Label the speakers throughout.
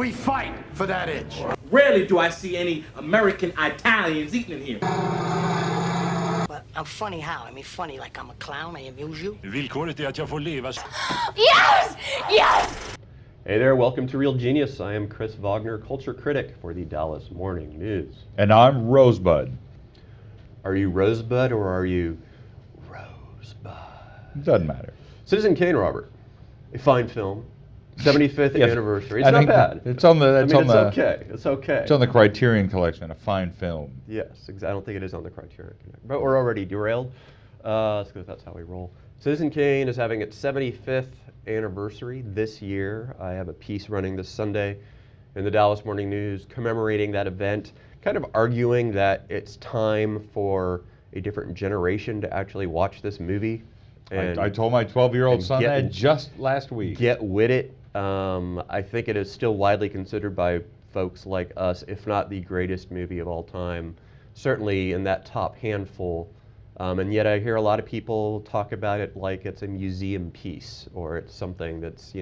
Speaker 1: We fight for that inch.
Speaker 2: Rarely do I see any American Italians eating in here.
Speaker 3: But I'm funny how? I mean, funny like I'm a clown, I amuse you?
Speaker 4: Villkoret är att jag får leva.
Speaker 5: Yes! Yes!
Speaker 6: Hey there, welcome to Real Genius. I am Chris Vognar, culture critic for the Dallas Morning News.
Speaker 7: And I'm Rosebud.
Speaker 6: Are you Rosebud or are you Rosebud?
Speaker 7: Doesn't matter.
Speaker 6: Citizen Kane, Robert. A fine film. 75th anniversary. It's not bad.
Speaker 7: It's on the.
Speaker 6: It's okay. It's okay.
Speaker 7: It's on the Criterion Collection. A fine film.
Speaker 6: Yes, I don't think it is on the Criterion Collection. But we're already derailed. Because that's how we roll. Citizen Kane is having its 75th anniversary this year. I have a piece running this Sunday in the Dallas Morning News commemorating that event, kind of arguing that it's time for a different generation to actually watch this movie. And
Speaker 7: I told my 12-year-old son that just last week.
Speaker 6: Get with it. I think it is still widely considered by folks like us, if not the greatest movie of all time, certainly in that top handful. And yet I hear a lot of people talk about it like it's a museum piece or it's something that's,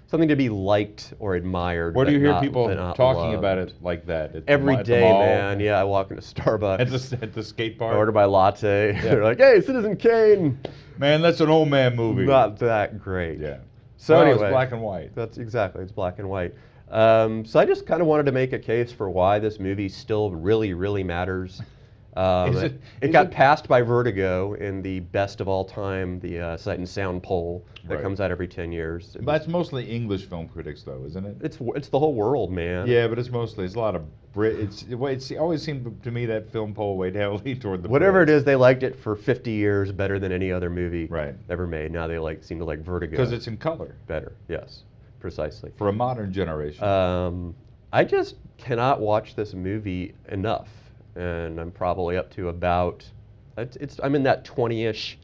Speaker 6: something to be liked or admired.
Speaker 7: Where do you hear people talking about it like that?
Speaker 6: Every day, man. Yeah, I walk into Starbucks.
Speaker 7: At the skate park?
Speaker 6: I order my latte. Yeah. They're like, hey, Citizen Kane.
Speaker 7: Man, that's an old man movie.
Speaker 6: Not that great.
Speaker 7: Yeah.
Speaker 6: So
Speaker 7: anyway,
Speaker 6: it's
Speaker 7: black and white.
Speaker 6: That's exactly, it's black and white. So I just kind of wanted to make a case for why this movie still really, really matters. It got passed by Vertigo in the best of all time, the Sight and Sound poll that comes out every 10 years.
Speaker 7: That's mostly English film critics, though, isn't it?
Speaker 6: It's the whole world, man.
Speaker 7: Yeah, but it's a lot of Brit. It always seemed to me that film poll weighed heavily toward the
Speaker 6: whatever
Speaker 7: Brits.
Speaker 6: it is, they liked it for 50 years better than any other movie ever made. Now they seem to like Vertigo
Speaker 7: because it's in color
Speaker 6: better. Yes, precisely.
Speaker 7: For a modern generation.
Speaker 6: I just cannot watch this movie enough. And I'm probably up to about, I'm in that 20-ish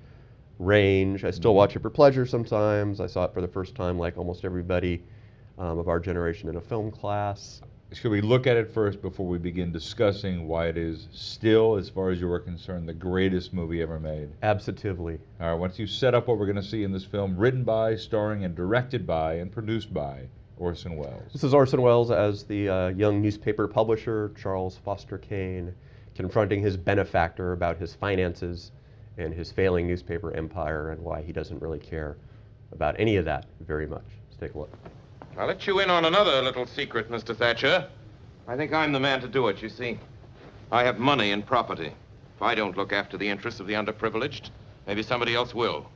Speaker 6: range. I still watch it for pleasure sometimes. I saw it for the first time like almost everybody of our generation in a film class.
Speaker 7: Should we look at it first before we begin discussing why it is still, as far as you are concerned, the greatest movie ever made?
Speaker 6: Absolutely.
Speaker 7: All right, once you set up what we're going to see in this film, written by, starring, and directed by, and produced by Orson Welles.
Speaker 6: This is Orson Welles as the young newspaper publisher, Charles Foster Kane, confronting his benefactor about his finances and his failing newspaper empire and why he doesn't really care about any of that very much. Let's take a look.
Speaker 8: I'll let you in on another little secret, Mr. Thatcher. I think I'm the man to do it, you see. I have money and property. If I don't look after the interests of the underprivileged, maybe somebody else will.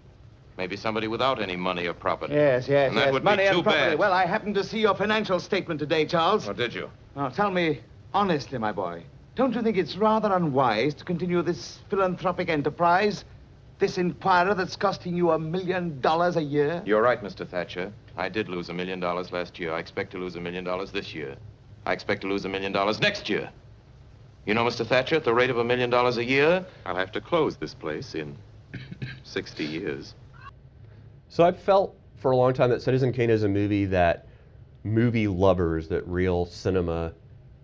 Speaker 8: Maybe somebody without any money or property.
Speaker 9: Yes.
Speaker 8: And that would
Speaker 9: money
Speaker 8: be too
Speaker 9: and property.
Speaker 8: bad.
Speaker 9: Well, I happened to see your financial statement today, Charles.
Speaker 8: Oh, did you?
Speaker 9: Now, tell me honestly, my boy, don't you think it's rather unwise to continue this philanthropic enterprise? This Inquirer that's costing you $1 million a year?
Speaker 8: You're right, Mr. Thatcher. I did lose $1 million last year. I expect to lose $1 million this year. I expect to lose $1 million next year. You know, Mr. Thatcher, at the rate of $1 million a year, I'll have to close this place in 60 years.
Speaker 6: So I've felt for a long time that Citizen Kane is a movie that movie lovers, that real cinema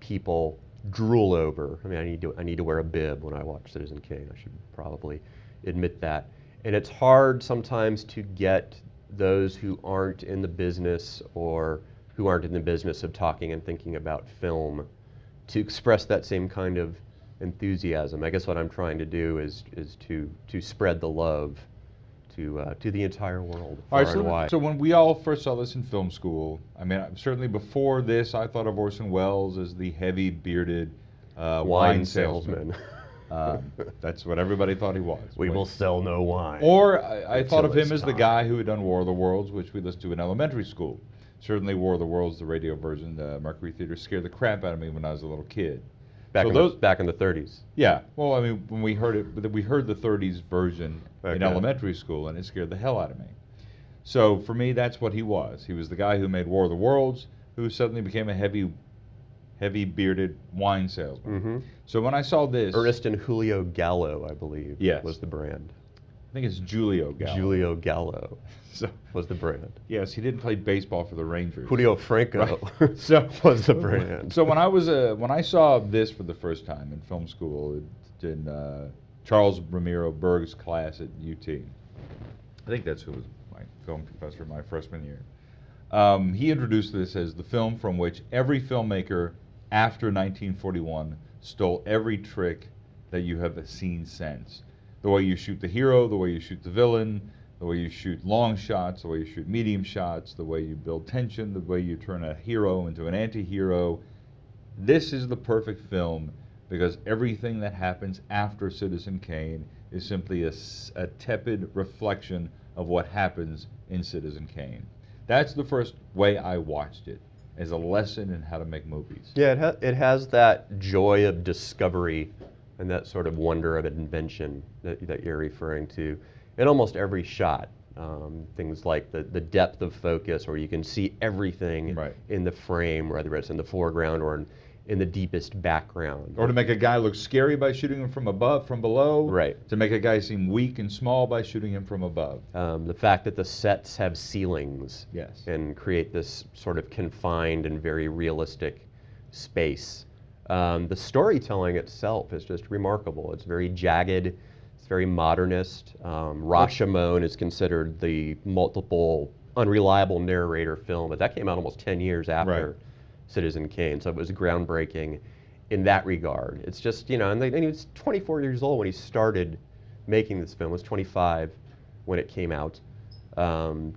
Speaker 6: people drool over. I mean, I need to wear a bib when I watch Citizen Kane. I should probably admit that. And it's hard sometimes to get those who aren't in the business or who aren't in the business of talking and thinking about film to express that same kind of enthusiasm. I guess what I'm trying to do is to spread the love to the entire world, far and wide.
Speaker 7: So when we all first saw this in film school, I mean, certainly before this, I thought of Orson Welles as the heavy-bearded wine salesman. That's what everybody thought he was.
Speaker 6: We will sell no wine.
Speaker 7: Or I thought of him as the guy who had done War of the Worlds, which we listened to in elementary school. Certainly War of the Worlds, the radio version, the Mercury Theater, scared the crap out of me when I was a little kid.
Speaker 6: Back in the 30s.
Speaker 7: Yeah. Well, I mean, when we heard it, we heard the 30s version in elementary school, and it scared the hell out of me. So for me, that's what he was. He was the guy who made War of the Worlds, who suddenly became a heavy-bearded wine salesman.
Speaker 6: Mm-hmm.
Speaker 7: So when I saw this...
Speaker 6: Ernest and Julio Gallo, I believe, was the brand.
Speaker 7: I think it's Julio Gallo.
Speaker 6: Julio Gallo was the brand.
Speaker 7: Yes, he didn't play baseball for the Rangers.
Speaker 6: Julio Franco was the brand.
Speaker 7: So when I saw this for the first time in film school, in Charles Ramiro Berg's class at UT, I think that's who was my film professor my freshman year. He introduced this as the film from which every filmmaker after 1941 stole every trick that you have seen since. The way you shoot the hero, the way you shoot the villain, the way you shoot long shots, the way you shoot medium shots, the way you build tension, the way you turn a hero into an anti-hero. This is the perfect film because everything that happens after Citizen Kane is simply a tepid reflection of what happens in Citizen Kane. That's the first way I watched it, as a lesson in how to make movies.
Speaker 6: Yeah, it has that joy of discovery and that sort of wonder of invention that you're referring to in almost every shot. Things like the depth of focus, where you can see everything in the frame, whether it's in the foreground or in the deepest background.
Speaker 7: Or to make a guy look scary by shooting him from below.
Speaker 6: Right.
Speaker 7: To make a guy seem weak and small by shooting him from above.
Speaker 6: The fact that the sets have ceilings.
Speaker 7: Yes.
Speaker 6: And create this sort of confined and very realistic space. The storytelling itself is just remarkable. It's very jagged. It's very modernist. Rashomon is considered the multiple unreliable narrator film, but that came out almost 10 years after Citizen Kane, so it was groundbreaking in that regard. It's just, you know, and he was 24 years old when he started making this film. He was 25 when it came out.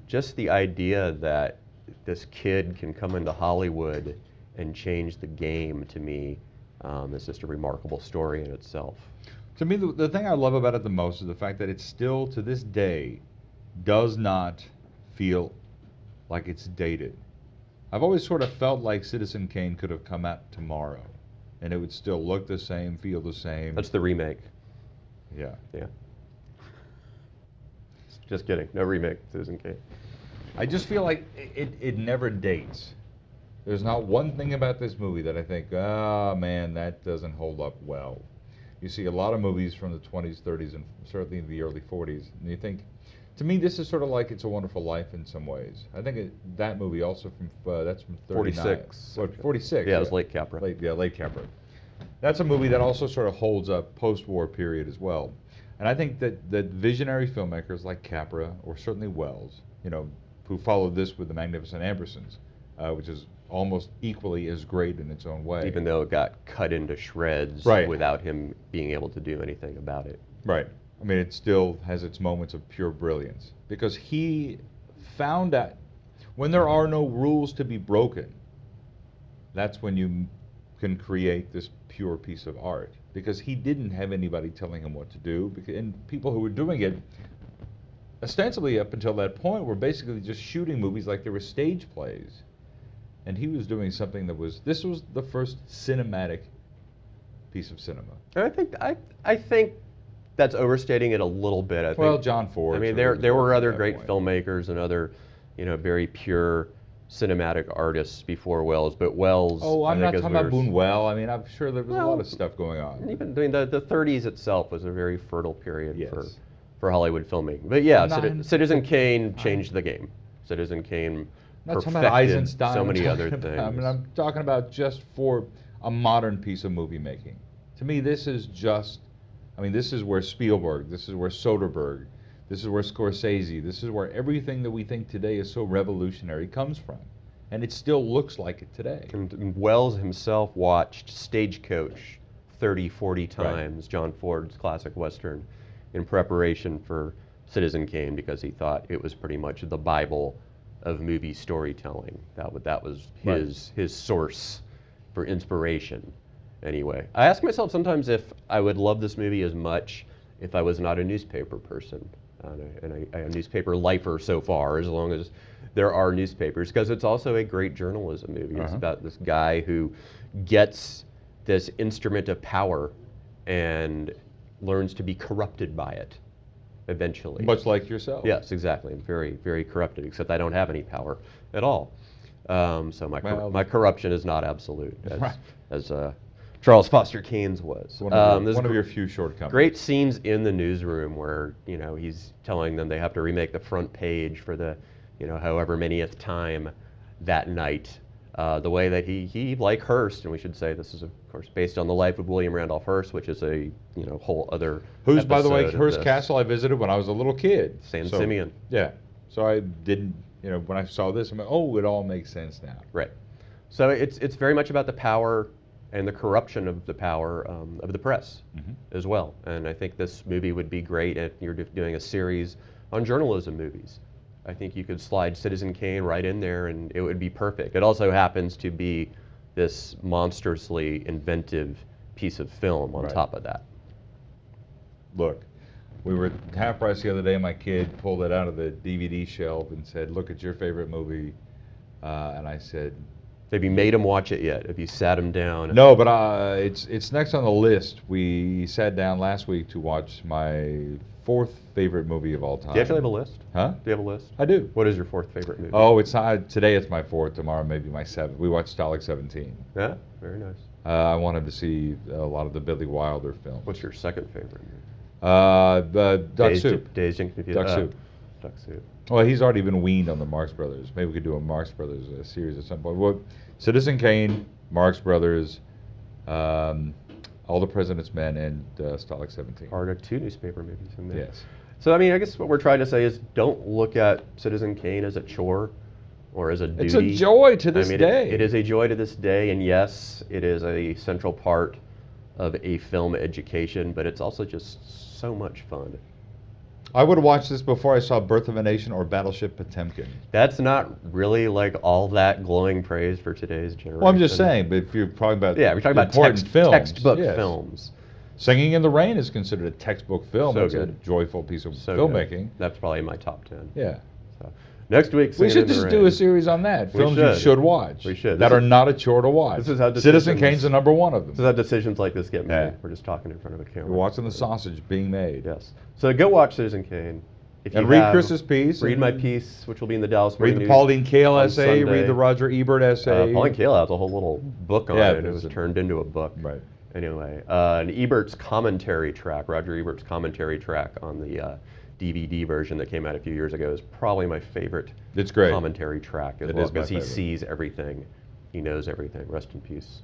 Speaker 6: Just the idea that this kid can come into Hollywood and change the game, to me, is just a remarkable story in itself.
Speaker 7: To me, the thing I love about it the most is the fact that it still, to this day, does not feel like it's dated. I've always sort of felt like Citizen Kane could have come out tomorrow, and it would still look the same, feel the same.
Speaker 6: That's the remake.
Speaker 7: Yeah.
Speaker 6: Yeah. Just kidding. No remake, Citizen Kane.
Speaker 7: I just feel like it never dates. There's not one thing about this movie that I think, oh man, that doesn't hold up well. You see a lot of movies from the 20s, 30s, and certainly the early 40s, and you think, to me, this is sort of like It's a Wonderful Life in some ways. I think that movie also that's from 39.
Speaker 6: 46.
Speaker 7: 46.
Speaker 6: Yeah, it was late Capra.
Speaker 7: Late Capra. That's a movie that also sort of holds up post-war period as well. And I think that visionary filmmakers like Capra, or certainly Wells, you know, who followed this with The Magnificent Ambersons, which is almost equally as great in its own way.
Speaker 6: Even though it got cut into shreds without him being able to do anything about it.
Speaker 7: Right. I mean, it still has its moments of pure brilliance. Because he found that when there are no rules to be broken, that's when you can create this pure piece of art. Because he didn't have anybody telling him what to do, and people who were doing it, ostensibly up until that point, were basically just shooting movies like they were stage plays. And he was doing something this was the first cinematic piece of cinema.
Speaker 6: And I think that's overstating it a little bit. I think,
Speaker 7: John Ford.
Speaker 6: I mean, there were other great filmmakers and other, you know, very pure cinematic artists before Wells, but Wells.
Speaker 7: Oh, I'm not talking about Buñuel. I mean, I'm sure there was a lot of stuff going on.
Speaker 6: Even the 30s itself was a very fertile period for Hollywood filmmaking. But yeah, Citizen Kane changed the game. Citizen Kane perfected so many other things.
Speaker 7: I mean, I'm talking about just for a modern piece of movie making. To me, this is where Spielberg, this is where Soderbergh, this is where Scorsese, this is where everything that we think today is so revolutionary comes from. And it still looks like it today.
Speaker 6: And Wells himself watched Stagecoach 30, 40 times, John Ford's classic Western, in preparation for Citizen Kane, because he thought it was pretty much the Bible of movie storytelling. That was his source for inspiration. Anyway, I ask myself sometimes if I would love this movie as much if I was not a newspaper person, and a newspaper lifer so far, as long as there are newspapers, because it's also a great journalism movie. It's about this guy who gets this instrument of power and learns to be corrupted by it eventually.
Speaker 7: Much like yourself.
Speaker 6: Yes, exactly. I'm very, very corrupted, except I don't have any power at all. So my corruption is not absolute, as Charles Foster Keynes was.
Speaker 7: One of your few shortcomings.
Speaker 6: Great scenes in the newsroom where, you know, he's telling them they have to remake the front page for the, you know, however manyth time that night. The way that he like Hearst, and we should say this is of course based on the life of William Randolph Hearst, which is a, you know, whole other
Speaker 7: who's by the way Hearst Castle I visited when I was a little kid.
Speaker 6: San Simeon.
Speaker 7: Yeah. So I didn't when I saw this, I'm like, oh, it all makes sense now.
Speaker 6: Right. So it's very much about the power and the corruption of the power of the press as well. And I think this movie would be great if you're doing a series on journalism movies. I think you could slide Citizen Kane right in there and it would be perfect. It also happens to be this monstrously inventive piece of film on top of that.
Speaker 7: Look, we were at Half Price the other day, and my kid pulled it out of the DVD shelf and said, look at your favorite movie. And I said...
Speaker 6: Have you made him watch it yet? Have you sat him down?
Speaker 7: No, but it's next on the list. We sat down last week to watch my 4th favorite movie of all time.
Speaker 6: Do you actually have a list?
Speaker 7: Huh?
Speaker 6: Do you have a list?
Speaker 7: I do.
Speaker 6: What is your 4th favorite movie?
Speaker 7: Oh, today it's my 4th, tomorrow maybe my 7th. We watched Stalag 17.
Speaker 6: Yeah, very nice.
Speaker 7: I wanted to see a lot of the Billy Wilder films.
Speaker 6: What's your 2nd favorite movie?
Speaker 7: Duck Soup.
Speaker 6: Dazed and Confused.
Speaker 7: Duck Soup.
Speaker 6: Duck Soup.
Speaker 7: Well, he's already been weaned on the Marx Brothers. Maybe we could do a Marx Brothers series at some point. Well, Citizen Kane, Marx Brothers, All the President's Men, and Stalag 17.
Speaker 6: Part of 2 newspaper movies in there.
Speaker 7: Yes.
Speaker 6: So, I mean, I guess what we're trying to say is don't look at Citizen Kane as a chore or as a duty.
Speaker 7: It's a joy to this day.
Speaker 6: It is a joy to this day, and yes, it is a central part of a film education, but it's also just so much fun.
Speaker 7: I would have watched this before I saw Birth of a Nation or Battleship Potemkin.
Speaker 6: That's not really like all that glowing praise for today's generation.
Speaker 7: Well, I'm just saying, but if you're talking about
Speaker 6: we're talking about textbook films.
Speaker 7: Singing in the Rain is considered a textbook film.
Speaker 6: So
Speaker 7: it's
Speaker 6: good.
Speaker 7: a joyful piece of
Speaker 6: So
Speaker 7: filmmaking.
Speaker 6: good. That's probably in my top 10.
Speaker 7: Yeah.
Speaker 6: So, next week,
Speaker 7: We
Speaker 6: Singing
Speaker 7: should
Speaker 6: in the
Speaker 7: just
Speaker 6: Rain.
Speaker 7: do a series on that.
Speaker 6: We
Speaker 7: Films you should watch.
Speaker 6: We should.
Speaker 7: That are not a chore to watch.
Speaker 6: This is how
Speaker 7: Citizen Kane's the number one of them.
Speaker 6: This is how decisions like this get made.
Speaker 7: Yeah.
Speaker 6: We're just talking in front of a camera.
Speaker 7: You're watching the sausage being made.
Speaker 6: Yes. So go watch Citizen Kane. If
Speaker 7: And
Speaker 6: you
Speaker 7: read
Speaker 6: have,
Speaker 7: Chris's piece.
Speaker 6: Read my piece, which will be in the Dallas
Speaker 7: Read
Speaker 6: Morning
Speaker 7: the
Speaker 6: News
Speaker 7: Pauline Kael
Speaker 6: on
Speaker 7: essay.
Speaker 6: Sunday.
Speaker 7: Read the Roger Ebert essay.
Speaker 6: Pauline Kael has a whole little book on it. It was
Speaker 7: it's
Speaker 6: turned into a book.
Speaker 7: Right.
Speaker 6: Anyway, and Ebert's commentary track, Roger Ebert's commentary track on the DVD version that came out a few years ago is probably my favorite
Speaker 7: It's great.
Speaker 6: commentary track as
Speaker 7: It
Speaker 6: well
Speaker 7: is my
Speaker 6: because he
Speaker 7: favorite.
Speaker 6: sees everything. He knows everything. Rest in peace,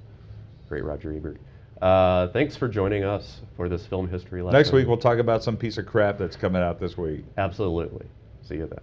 Speaker 6: great Roger Ebert. Thanks for joining us for this film history lesson.
Speaker 7: Next week we'll talk about some piece of crap that's coming out this week.
Speaker 6: Absolutely. See you then.